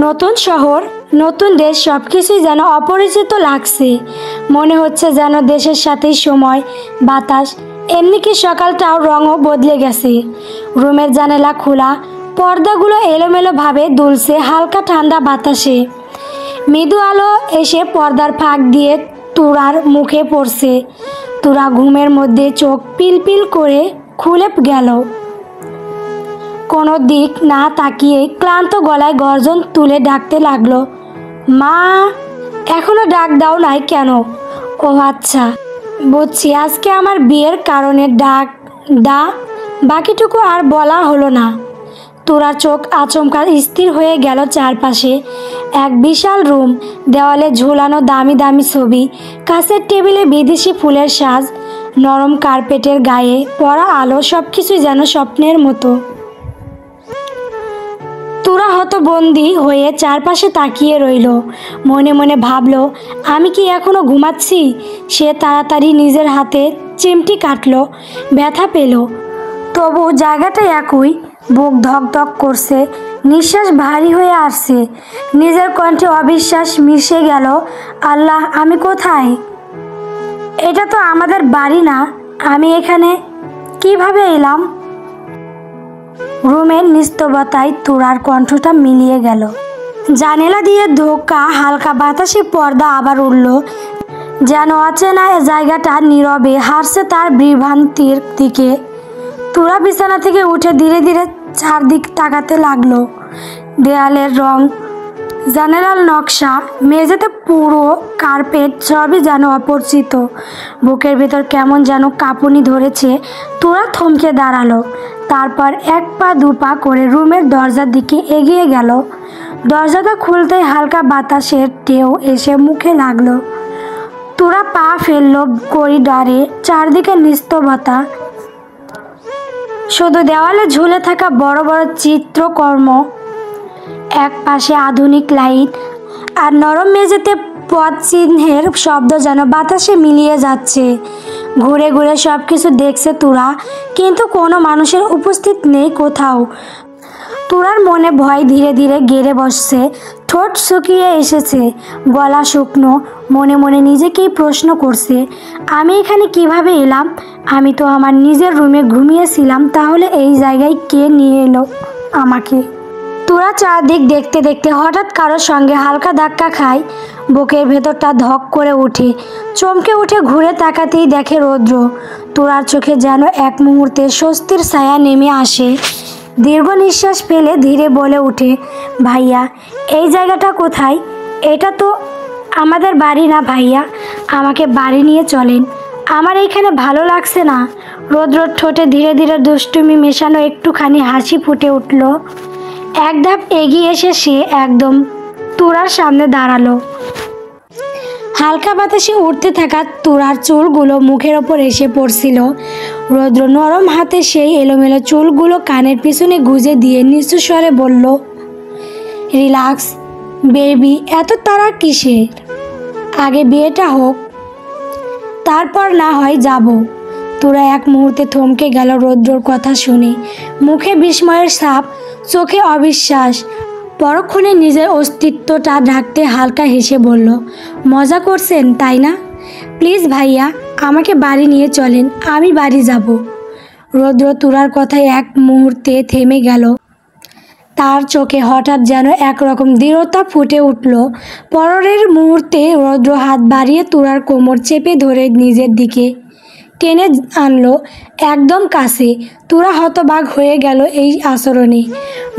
নতুন শহর, নতুন দেশ, সব কিছুই যেন অপরিচিত লাগছে। মনে হচ্ছে যেন দেশের সাথেই সময়, বাতাস, এমনিকি সকালটাও রঙও বদলে গেছে। রুমের জানালা খোলা, পর্দাগুলো এলোমেলোভাবে দুলছে হালকা ঠান্ডা বাতাসে। মৃদু আলো এসে পর্দার ফাঁক দিয়ে তুরার মুখে পড়ছে। তুরা ঘুমের মধ্যে চোখ পিলপিল করে খুলে গেল। কোনো দিক না তাকিয়ে ক্লান্ত গলায় গর্জন তুলে ডাকতে লাগলো, মা। এখনো ডাক দাও নাই কেন? ও আচ্ছা, বুঝছি, আজকে আমার বিয়ের কারণে ডাক দা। বাকিটুকু আর বলা হলো না। তুরার চোখ আচমকা স্থির হয়ে গেল। চারপাশে এক বিশাল রুম, দেওয়ালে ঝুলানো দামি দামি ছবি, কাছের টেবিলে বিদেশি ফুলের সাজ, নরম কার্পেটের গায়ে পড়া আলো, সব কিছু যেন স্বপ্নের মতো। তুরা হতবন্দি হয়ে চারপাশে তাকিয়ে রইল। মনে মনে ভাবল, আমি কি এখনো ঘুমাচ্ছি? সে তাড়াতাড়ি নিজের হাতে চিমটি কাটল। ব্যথা পেল, তবু জায়গাটা একই। বুক ধক ধক করছে, নিঃশ্বাস ভারী হয়ে আসছে। নিজের কণ্ঠে অবিশ্বাস মিশে গেল, আল্লাহ, আমি কোথায়? এটা তো আমাদের বাড়ি না। আমি এখানে কিভাবে এলাম? রুমের নিস্তব্ধতায় তুরার কণ্ঠটা মিলিয়ে গেল। জানালা দিয়ে ধোকা হালকা বাতাসে পর্দা আবার উঠল, যেন অচেনা জায়গাটা নীরবে হাসছে তার বিভ্রান্তির দিকে। তুরা বিছানা থেকে উঠে ধীরে ধীরে চারদিক তাকাতে লাগলো। দেয়ালের রং, জানালার নকশা, মেঝেতে পুরো কার্পেট, সবই যেন অপরিচিত। বুকের ভেতর কেমন যেন কাঁপুনি ধরেছে। তুরা থমকে দাঁড়ালো, তারপর এক পা দু পা করে রুমের দরজার দিকে এগিয়ে গেল। দরজাটা খুলতেই হালকা বাতাসের ঢেউ এসে মুখে লাগলো। তুরা পা ফেলল করিডরে। চারদিকে নিস্তব্ধতা, শুধু দেওয়ালে ঝুলে থাকা বড় বড় চিত্রকর্ম। এক পাশে আধুনিক লাইট, আর নরম মেঝেতে পথ চিহ্নের শব্দ যেন বাতাসে মিলিয়ে যাচ্ছে। ঘুরে ঘুরে সব কিছু দেখছে তুরা, কিন্তু কোনো মানুষের উপস্থিত নেই কোথাও। তুরার মনে ভয় ধীরে ধীরে গেড়ে বসছে। ঠোঁট শুকিয়ে এসেছে, গলা শুকনো। মনে মনে নিজেকেই প্রশ্ন করছে, আমি এখানে কিভাবে এলাম? আমি তো আমার নিজের রুমে ঘুমিয়েছিলাম, তাহলে এই জায়গায় কে নিয়ে এলো আমাকে? তুরা চারদিক দেখতে দেখতে হঠাৎ কারোর সঙ্গে হালকা ধাক্কা খায়। বুকের ভেতরটা ধক করে ওঠে। চমকে উঠে ঘুরে তাকাতেই দেখে রৌদ্র। তুরার চোখে যেন এক মুহূর্তে স্বস্তির ছায়া নেমে আসে। দীর্ঘ নিঃশ্বাস ফেলে ধীরে বলে ওঠে, ভাইয়া, এই জায়গাটা কোথায়? এটা তো আমাদের বাড়ি না ভাইয়া, আমাকে বাড়ি নিয়ে চলেন। আমার এইখানে ভালো লাগছে না। রৌদ্রর ঠোঁটে ধীরে ধীরে দুষ্টুমি মেশানো একটুখানি হাসি ফুটে উঠল। এক ধাপ এগিয়ে এসে সে একদম তুরার সামনে দাঁড়ালো। হালকা বাতাসে উঠতে থাকা তুরার চুলগুলো মুখের ওপর এসে পড়ছিল। রৌদ্র নরম হাতে সেই এলোমেলো চুলগুলো কানের পিছনে গুজে দিয়ে নিচু স্বরে বলল, রিল্যাক্স বেবি, এত তাড়া কিসের? আগে বিয়েটা হোক, তারপর না হয় যাব। তুরা এক মুহূর্তে থমকে গেল রৌদ্রর কথা শুনে। মুখে বিস্ময়ের ছাপ, চোখে অবিশ্বাস। পরক্ষণে নিজের অস্তিত্বটা ঢাকতে হালকা হেসে বলল, মজা করছেন তাই না? প্লিজ ভাইয়া, আমাকে বাড়ি নিয়ে চলেন, আমি বাড়ি যাব। রৌদ্র তুরার কথায় এক মুহূর্তে থেমে গেল। তার চোখে হঠাৎ যেন একরকম দৃঢ়তা ফুটে উঠল। পরের মুহূর্তে রৌদ্র হাত বাড়িয়ে তুরার কোমর চেপে ধরে নিজের দিকে টেনে আনলো একদম কাছে। তুরা হতবাক হয়ে গেল এই আচরণে।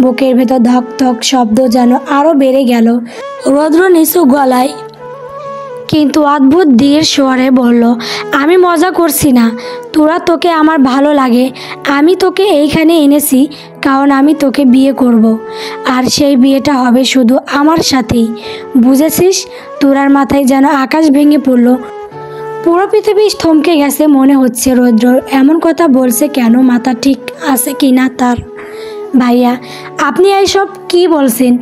বুকের ভেতর ধক ধক শব্দ যেন আরও বেড়ে গেল। রৌদ্র নিচু গলায় কিন্তু অদ্ভুত ধীর স্বরে বলল, আমি মজা করছি না তুরা, তোকে আমার ভালো লাগে। আমি তোকে এইখানে এনেছি কারণ আমি তোকে বিয়ে করব। আর সেই বিয়েটা হবে শুধু আমার সাথেই, বুঝেছিস? তুরার মাথায় যেন আকাশ ভেঙে পড়ল। পুরো পৃথিবী থমকে গেছে মনে হচ্ছে। রৌদ্র এমন কথা বলছে কেন? মাথা ঠিক আছে কি না তার? ভাইয়া, আপনি এইসব কি বলছেন?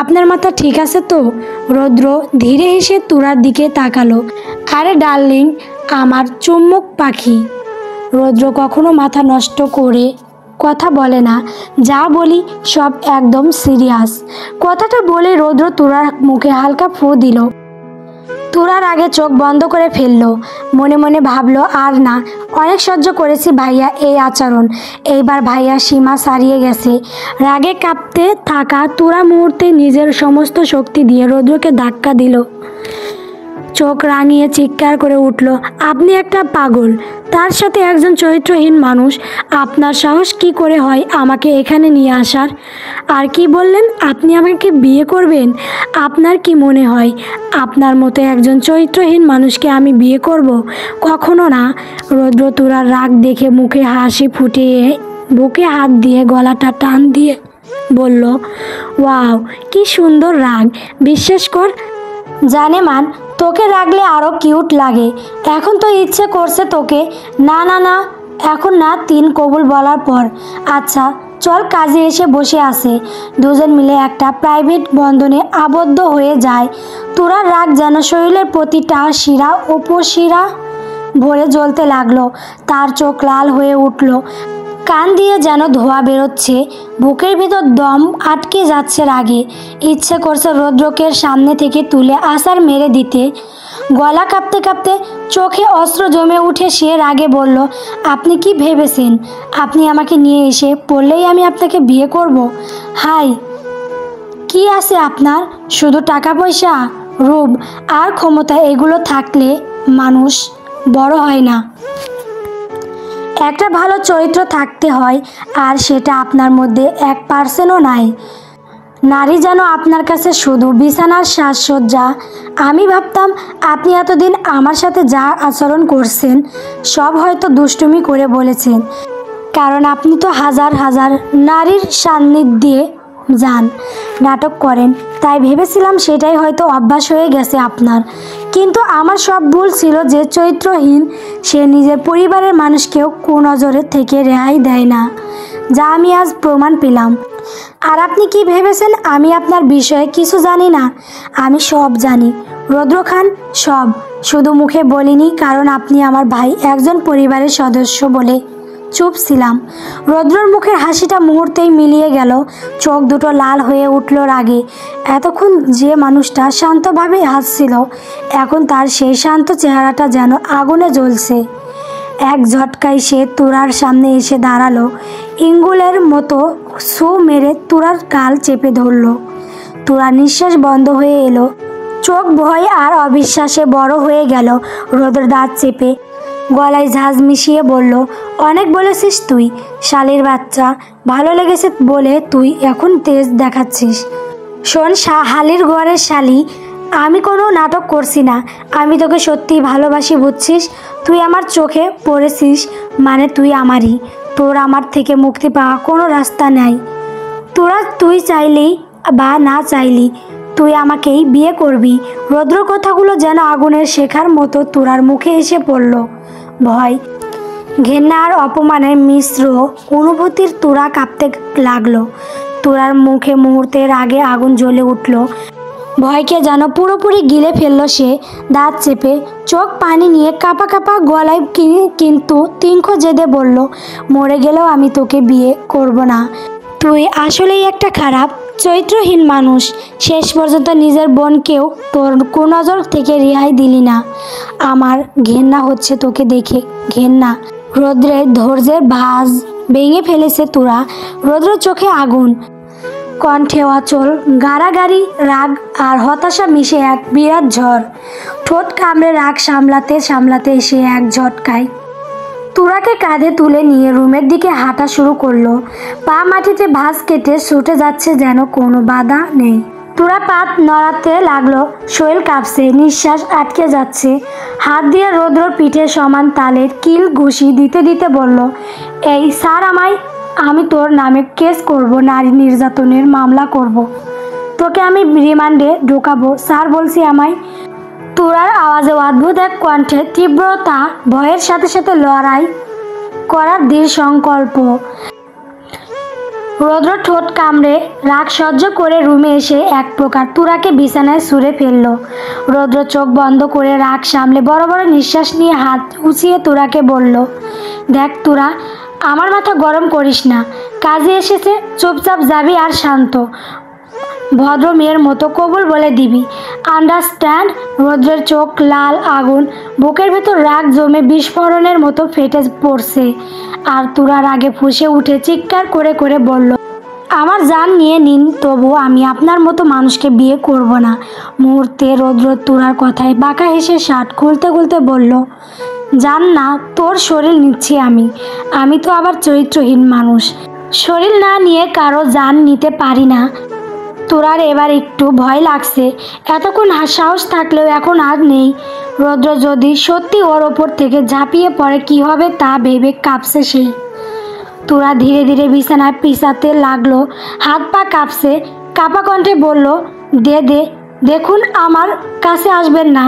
আপনার মাথা ঠিক আছে তো? রৌদ্র ধীরে হেসে তুরার দিকে তাকালো। আরে ডার্লিং, আমার চুম্বক পাখি। রৌদ্র কখনো মাথা নষ্ট করে কথা বলে না, যা বলি সব একদম সিরিয়াস। কথাটা বলে রৌদ্র তুরার মুখে হালকা ফু দিল। তুরার আগে চোখ বন্ধ করে ফেললো, মনে মনে ভাবলো আর না, অনেক সহ্য করেছি ভাইয়া এই আচরণ, এইবার ভাইয়া সীমা ছাড়িয়ে গেছে। রাগে কাঁপতে থাকা তুরা মুহূর্তে নিজের সমস্ত শক্তি দিয়ে রৌদ্রকে ধাক্কা দিল। চোখ রাঙিয়ে চিৎকার করে উঠল, আপনি একটা পাগল, তার সাথে একজন চরিত্রহীন মানুষ। আপনার সাহস কি করে হয় আমাকে এখানে নিয়ে আসার? আর কি বললেন, আপনি আমাকে বিয়ে করবেন? আপনার কি মনে হয় আপনার মতো একজন চরিত্রহীন মানুষকে আমি বিয়ে করব? কখনো না। রৌদ্র তুরার রাগ দেখে মুখে হাসি ফুটিয়ে বুকে হাত দিয়ে গলাটা টান দিয়ে বলল, ওয়াও, কি সুন্দর রাগ, বিশ্বাস কর জানে মান, তোকে রাখলে আরও কিউট লাগে। এখন তো ইচ্ছে করছে তোকে। না না না, এখন না, 3 কবুল বলার পর। আচ্ছা চল, কাজে এসে বসে আছে। দুজন মিলে একটা প্রাইভেট বন্ধনে আবদ্ধ হয়ে যায়। তোরা রাগ যেন শরীরের প্রতিটা শিরা উপশিরা ভরে জ্বলতে লাগলো। তার চোখ লাল হয়ে উঠল, কান দিয়ে যেন ধোঁয়া বেরোচ্ছে, বুকের ভিতর দম আটকে যাচ্ছে রাগে। ইচ্ছে করছে রৌদ্রকে সামনে থেকে তুলে আছাড় মেরে দিতে। গলা কাঁপতে কাঁপতে চোখে অস্ত্র জমে উঠে সে রাগে বলল, আপনি কি ভেবেছেন আপনি আমাকে নিয়ে এসে পড়লেই আমি আপনাকে বিয়ে করব? হাই, কি আছে আপনার? শুধু টাকা পয়সা, রূপ আর ক্ষমতা, এগুলো থাকলে মানুষ বড় হয় না। একটা ভালো চরিত্র থাকতে হয়, আর সেটা আপনার মধ্যে 1%ও নাই। নারী যেন আপনার কাছে শুধু বিছানার সাজসজ্জা। আমি ভাবতাম আপনি এতদিন আমার সাথে যা আচরণ করছেন সব হয়তো দুষ্টুমি করে বলেছেন, কারণ আপনি তো হাজার হাজার নারীর সান্নিধ্যে যান, নাটক করেন, তাই ভেবেছিলাম সেটাই হয়তো অভ্যাস হয়ে গেছে আপনার। কিন্তু আমার সব ভুল ছিল যে চরিত্রহীন সে নিজের পরিবারের মানুষকেও কুনজরের থেকে রেহাই দেয় না, যা আমি আজ প্রমাণ পেলাম। আর আপনি কি ভেবেছেন আমি আপনার বিষয়ে কিছু জানি না? আমি সব জানি রৌদ্র খান, সব। শুধু মুখে বলিনি, কারণ আপনি আমার ভাই, একজন পরিবারের সদস্য বলে চুপ ছিলাম। রৌদ্রর মুখের হাসিটা মুহূর্তেই মিলিয়ে গেল, চোখ দুটো লাল হয়ে উঠল রাগে। এতক্ষণ যে মানুষটা শান্তভাবে হাসছিল, এখন তার সেই শান্ত চেহারাটা যেন আগুনে জ্বলছে। এক ঝটকায় সে তুরার সামনে এসে দাঁড়ালো, ইঙ্গুলের মতো সু মেরে তুরার গাল চেপে ধরল। তুরার নিঃশ্বাস বন্ধ হয়ে এলো, চোখ ভয় আর অবিশ্বাসে বড় হয়ে গেল। রৌদ্র দাঁত চেপে গলায় ঝাঁজ মিশিয়ে বলল, অনেক বলেছিস তুই, শালির বাচ্চা। ভালো লেগেছে বলে তুই এখন তেজ দেখাচ্ছিস। শোন হালির ঘরের শালি, আমি কোনো নাটক করছি না, আমি তোকে সত্যিই ভালোবাসি, বুঝছিস? তুই আমার চোখে পড়েছিস মানে তুই আমারই। তোর আমার থেকে মুক্তি পাওয়া কোনো রাস্তা নেই। তুই চাইলি বা না চাইলি তুই আমাকেই বিয়ে করবি। রৌদ্র কথাগুলো যেন আগুনের শেখার মতো তুরার মুখে এসে পড়ল। ভয়, ঘেন্না আর অপমানের মিশ্র অনুভূতির তুরা কাঁপতে লাগলো। তুরার মুখে মুহূর্তের আগে আগুন জ্বলে উঠল, ভয়কে যেন পুরোপুরি গিলে ফেললো সে। দাঁত চেপে চোখ পানি নিয়ে কাঁপা কাঁপা গলায় কিন্তু তিঙ্খ জেদে বলল, মরে গেলেও আমি তোকে বিয়ে করব না। তুই আসলেই একটা খারাপ চরিত্রহীন মানুষ। শেষ পর্যন্ত নিজের বোনকেও তোর কুনজর থেকে রেহাই দিলি না। আমার ঘেন্না হচ্ছে তোকে দেখে, ঘেন্না। রৌদ্রের ধৈর্যের ভাঁজ ভেঙে ফেলেছে তুরা। রৌদ্র চোখে আগুন, কণ্ঠে অচল গাড়াগাড়ি, রাগ আর হতাশা মিশে এক বিরাট ঝড়। ঠোঁট কামড়ে রাগ সামলাতে সামলাতে এসে এক ঝটকায় তুরাকে কাঁধে তুলে নিয়ে রুমের দিকে হাঁটা শুরু করলো। পা মাটিতে ভাঁজ কেটে ছুটে যাচ্ছে, যেন কোনো বাধা নেই। তুরা পাত নড়াতে লাগলো, শরীর কাঁপছে, নিঃশ্বাস আটকে যাচ্ছে। হাত দিয়ে রৌদ্রর পিঠে সমান তালের কিল ঘুষি দিতে দিতে বলল, এই স্যার, আমি তোর নামে কেস করব, নারী নির্যাতনের মামলা করব, তোকে আমি রিমান্ডে ঢোকাবো স্যার, বলছি আমায়। তুরার আওয়াজে অদ্ভুত এক কণ্ঠে তীব্রতা, ভয়ের সাথে সাথে লড়াই করার দৃঢ় সংকল্প। রৌদ্র ঠোঁট কামড়ে রাগ সহ্য করে রুমে এসে এক প্রকার তুরাকে বিছানায় ছুঁড়ে ফেলল। রৌদ্র চোখ বন্ধ করে রাগ সামলে বড় বড় নিঃশ্বাস নিয়ে হাত উঁচিয়ে তুরাকে বলল, দেখ তুরা, আমার মাথা গরম করিস না, কাজে এসেছে, চুপচাপ যাবি আর শান্ত ভদ্র মেয়ের মতো কবুল বলে দিবি, আন্ডারস্ট্যান্ড? রৌদ্রের চোখ লাল আগুন, বুকের ভেতর রাগ জমে বিস্ফোরণের মতো ফেটে পড়ছে। আর তুরার আগে ফুঁসে উঠে চিৎকার করে করে বলল, আমার জান নিয়ে নিন, তবু আমি আপনার মতো মানুষকে বিয়ে করব না। মুহূর্তে রৌদ্র তুরার কথায় বাঁকা হেসে শার্ট খুলতে খুলতে বলল, জান না, তোর শরীর নিচ্ছি আমি তো আবার চরিত্রহীন মানুষ, শরীর না নিয়ে কারো জান নিতে পারি না। তোরার এবার একটু ভয় লাগছে, এতক্ষণ সাহস থাকলেও এখন আর নেই। রৌদ্র যদি সত্যি ওর ওপর থেকে ঝাঁপিয়ে পড়ে কি হবে তা ভেবে কাঁপছে সে। তোরা ধীরে ধীরে বিছানায় পিছাতে লাগলো, হাত পা কাঁপছে, কাঁপা কণ্ঠে বলল, দে, দেখুন আমার কাছে আসবেন না,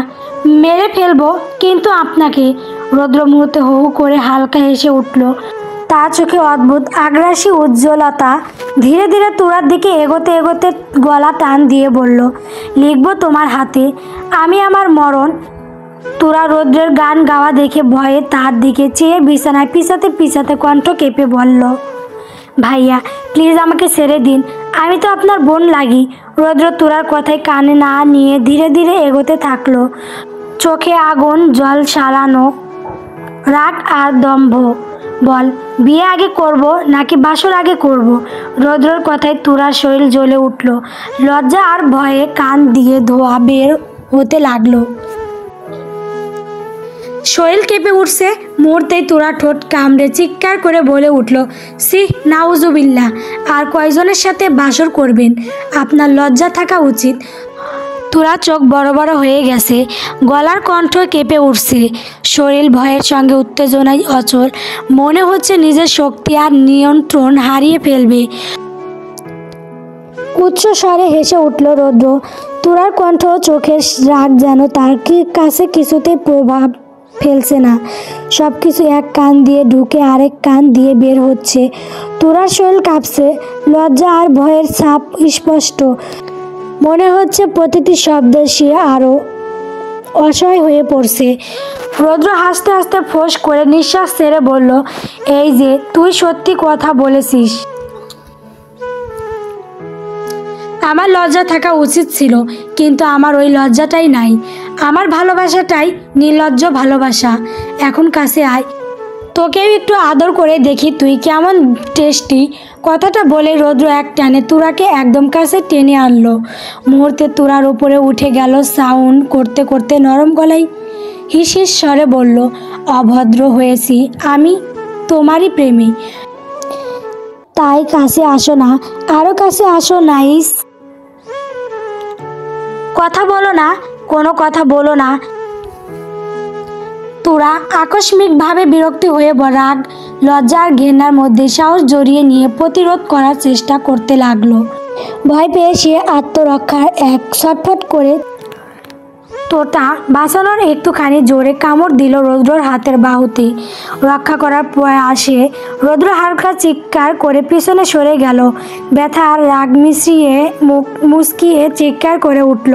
মেরে ফেলবো কিন্তু আপনাকে। রৌদ্র মুহূর্তে হু হু করে হালকা হেসে উঠল, তার চোখে অদ্ভুত আগ্রাসী উজ্জ্বলতা। ধীরে ধীরে তোরার দিকে এগোতে এগোতে গলা টান দিয়ে বলল, লিখবো তোমার হাতে আমি আমার মরণ। তোরা রৌদ্রের গান গাওয়া দেখে ভয়ে তার দিকে চেয়ে বিছানায় পিছাতে পিছাতে কণ্ঠ কেঁপে বলল, ভাইয়া প্লিজ আমাকে ছেড়ে দিন, আমি তো আপনার বোন লাগি। রৌদ্র তোরার কথায় কানে না নিয়ে ধীরে ধীরে এগোতে থাকলো, চোখে আগুন জল সারানো রাগ আর দম্ভ। বল, বিয়ে আগে করব নাকি বাসর আগে করব? রৌদ্রর কথায় তুরার শরীর জ্বলে উঠল, লজ্জা আর ভয়ে কান দিয়ে ধোঁয়া বের হতে লাগলো, শরীর কেঁপে উঠছে। মুহূর্তেই তোরা ঠোঁট কামড়ে চিৎকার করে বলে উঠল, সি নাউজুবিল্লাহ, আর কয়জনের সাথে বাসর করবেন? আপনার লজ্জা থাকা উচিত। তোরা চোখ বড় বড় হয়ে গেছে, গলার কণ্ঠ কেঁপে উঠছে, শরীর ভয়ের সঙ্গে উত্তেজনায় অচল, মনে হচ্ছে নিজের শক্তি আর নিয়ন্ত্রণ হারিয়ে ফেলবে। উচ্চ স্বরে হেসে উঠল রৌদ্র। তোরার কণ্ঠ চোখের রাগ যেন তার কাছে কিছুতেই প্রভাব ফেলছে না, সব কিছু এক কান দিয়ে ঢুকে আরেক কান দিয়ে বের হচ্ছে। তোরার শরীর কাঁপছে, লজ্জা আর ভয়ের ছাপ স্পষ্ট, মনে হচ্ছে প্রতিটি শব্দে সে আরও অসহায় হয়ে পড়ছে। রৌদ্র হাসতে হাসতে ফোঁস করে নিঃশ্বাস ছেড়ে বলল, এই যে তুই সত্যি কথা বলেছিস, আমার লজ্জা থাকা উচিত ছিল, কিন্তু আমার ওই লজ্জাটাই নাই, আমার ভালোবাসাটাই নির্লজ্জ ভালোবাসা। এখন কাছে আয়, তোকেও একটু আদর করে দেখি তুই কেমন টেস্টি। কথাটা বলে রৌদ্র এক টানে তুরাকে একদম কাছে টেনে আনলো। মুহূর্তে তুরার উপরে উঠে গেল, সাউন্ড করতে করতে নরম গলায় হিস হিস স্বরে বলল, অভদ্র হয়েছি আমি তোমারই প্রেমী, তাই কাছে আসো না, আরও কাছে আসো নাইস। কথা বলো না, কোনো কথা বলো না। তোরা আকস্মিকভাবে বিরক্তি হয়ে রাগ, লজ্জা আর ঘেন্নার মধ্যে সাহস জড়িয়ে নিয়ে প্রতিরোধ করার চেষ্টা করতে লাগলো। ভয় পেয়ে সে আত্মরক্ষার এক ছটফট করে তোটা বাঁচানোর একটুখানি জোরে কামড় দিল রৌদ্রর হাতের বাহুতে। রক্ষা করার প্রয়াসে রৌদ্র হালকা চিৎকার করে পিছনে সরে গেল, ব্যথা আর রাগ মিশিয়ে মুখ মুচকিয়ে চিৎকার করে উঠল,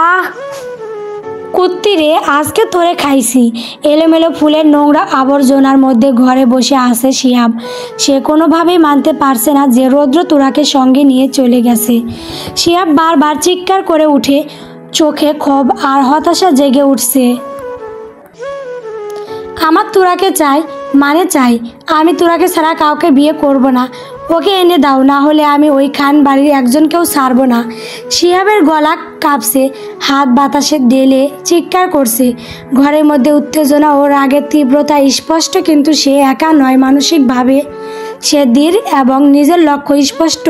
আহ কুত্তি রে, আজকে তোরে খাইছি। এলোমেলো ফুলের নোংরা আবর্জনার মধ্যে ঘরে বসে আছে শিহাব। সে কোনোভাবেই মানতে পারছে না যে রৌদ্র তোরাকে সঙ্গে নিয়ে চলে গেছে। শিহাব বারবার চিৎকার করে উঠে, চোখে ক্ষোভ আর হতাশা জেগে উঠছে। আমার তোরাকে চাই, মানে চাই, আমি তোরাকে ছাড়া কাউকে বিয়ে করব না, ওকে এনে দাও, না হলে আমি ওই খান বাড়ির একজনকেও ছাড়বো না। শিহাবের গলা কাঁপছে, হাত বাতাসে দেলে চিৎকার করছে। ঘরের মধ্যে উত্তেজনা ও রাগের তীব্রতা স্পষ্ট, কিন্তু সে একা নয়, মানসিকভাবে সে দৃঢ় এবং নিজের লক্ষ্য স্পষ্ট।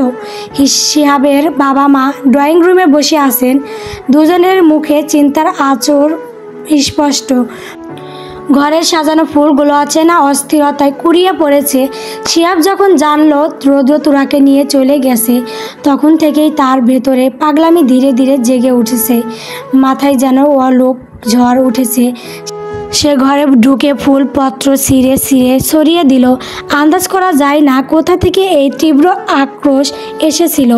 শিহাবের বাবা মা ড্রয়িং রুমে বসে আছেন, দুজনের মুখে চিন্তার আঁচড় স্পষ্ট। ঘরের সাজানো ফুলগুলো অচেনা অস্থিরতায় কুড়িয়ে পড়েছে। শিহাব যখন জানলো রৌদ্র তুরাকে নিয়ে চলে গেছে, তখন থেকেই তার ভেতরে পাগলামি ধীরে ধীরে জেগে উঠেছে, মাথায় যেন অলোক ঝড় উঠেছে। সে ঘরে ঢুকে ফুলপত্র ছিঁড়ে ছিঁড়ে সরিয়ে দিল। আন্দাজ করা যায় না কোথা থেকে এই তীব্র আক্রোশ এসেছিল।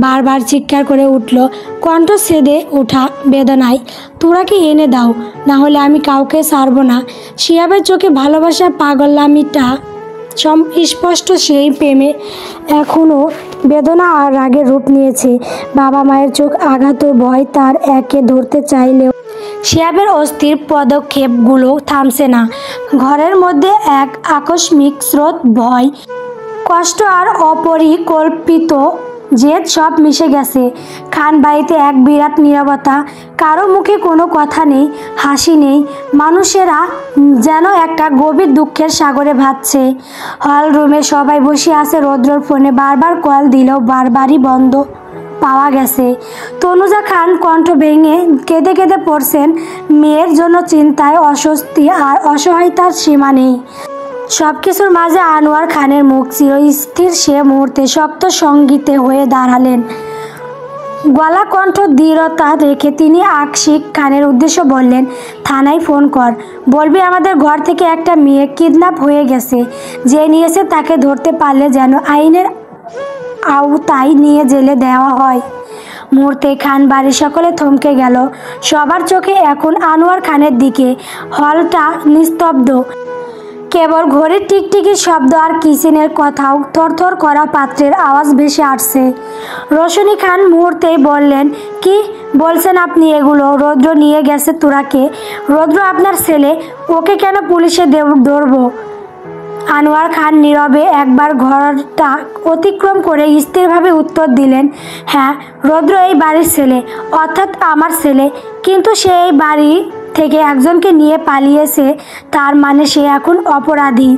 বারবার চিৎকার করে উঠল, কণ্ঠ ছেদে ওঠা বেদনায়, তোরাকে এনে দাও, না হলে আমি কাউকে ছাড়ব না। শিহাবের চোখে ভালোবাসার পাগলামিটা স্পষ্ট সেই প্রেমে এখনও বেদনা আর রাগের রূপ নিয়েছে। বাবা মায়ের চোখ আঘাত ও ভয় তার একে ধরতে চাইলেও শিহাবের অস্থির পদক্ষেপগুলো থামছে না। ঘরের মধ্যে এক আকস্মিক স্রোত, ভয়, কষ্ট আর অপরিকল্পিত জেদ সব মিশে গেছে। খান বাড়িতে এক বিরাট নীরবতা, কারো মুখে কোনো কথা নেই, হাসি নেই। মানুষেরা যেন একটা গভীর দুঃখের সাগরে ভাসছে। হল রুমে সবাই বসে আছে। রৌদ্রর ফোনে বারবার কল দিলেও বারবারই বন্ধ পাওয়া গেছে। তনুজা খান কণ্ঠ ভেঙে কেঁদে কেঁদে পড়ছেন। মেয়ের জন্য চিন্তায়, অস্বস্তি আর অসহায়তার সীমা নেই। সব কিছুর মাঝে আনোয়ার খানের মুখ চিরস্থির। সে মুহূর্তে শক্ত সঙ্গীতে হয়ে দাঁড়ালেন। গলা কণ্ঠ দৃঢ়তা রেখে তিনি আশিক খানের উদ্দেশ্যে বললেন, থানায় ফোন কর, বলবি আমাদের ঘর থেকে একটা মেয়ে কিডন্যাপ হয়ে গেছে। যে নিয়েছে তাকে ধরতে পারলে যেন আইনের আওতায় নিয়ে জেলে দেওয়া হয়। মুহূর্তে খান বাড়ির সকলে থমকে গেল। সবার চোখে এখন আনোয়ার খানের দিকে। হলটা নিস্তব্ধ, কেবল ঘড়ির টিকটিকির শব্দ আর কিচেনের কোথাও থরথর করা পাত্রের আওয়াজ ভেসে আসছে। রোশনী খান মুহূর্তেই বললেন, কি বলছেন আপনি এগুলো? রৌদ্র নিয়ে গেছে তোরাকে? রৌদ্র আপনার ছেলে, ওকে কেন পুলিশে ধরবো? আনোয়ার খান নীরবে একবার ঘরটা অতিক্রম করে স্থিরভাবে উত্তর দিলেন, হ্যাঁ, রৌদ্র এই বাড়ির ছেলে, অর্থাৎ আমার ছেলে। কিন্তু সে এই বাড়ি থেকে একজনকে নিয়ে পালিয়েছে, তার মানে সে এখন অপরাধী।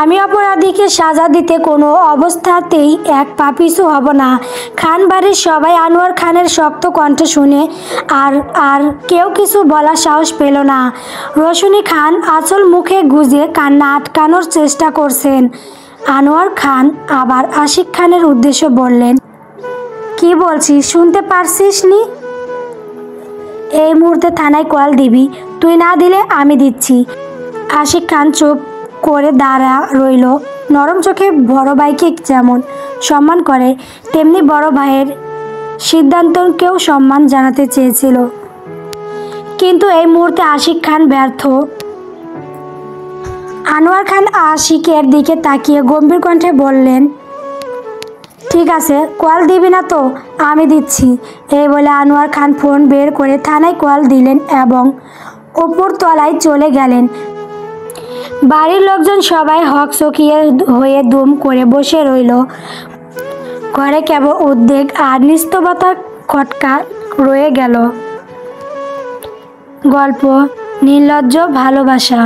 আমি অপরাধীকে সাজা দিতে কোনো অবস্থাতেই এক পা পিছু হব না। খান বাড়ির সবাই আনোয়ার খানের শক্ত কণ্ঠ শুনে আর কেউ কিছু বলার সাহস পেল না। রোশনী খান আঁচল মুখে গুজে কান্না আটকানোর চেষ্টা করছেন। আনোয়ার খান আবার আশিক খানের উদ্দেশ্যে বললেন, কি বলছিস শুনতে পারছিস নি? এই মুহূর্তে থানায় কল দিবি, তুই না দিলে আমি দিচ্ছি। আশিক খান চুপ করে দাঁড়া রইল। নরম চোখে বড় ভাইকে যেমন সম্মান করে, তেমনি বড় ভাইয়ের সিদ্ধান্তকেও সম্মান জানাতে চেয়েছিল। কিন্তু এই মুহূর্তে আশিক খান ব্যর্থ। আনোয়ার খান আশিকের দিকে তাকিয়ে গম্ভীর কণ্ঠে বললেন, ঠিক আছে, কল দিবি না তো? আমি দিচ্ছি। এই বলে আনোয়ার খান ফোন বের করে থানায় কল দিলেন এবং ওপর তলায় চলে গেলেন। বাড়ির লোকজন সবাই হকচকিয়ে হয়ে দুম করে বসে রইল। ঘরে কেবল উদ্বেগ আর নিস্তব্ধতার খটকা রয়ে গেল। গল্প নির্লজ্জ ভালোবাসা।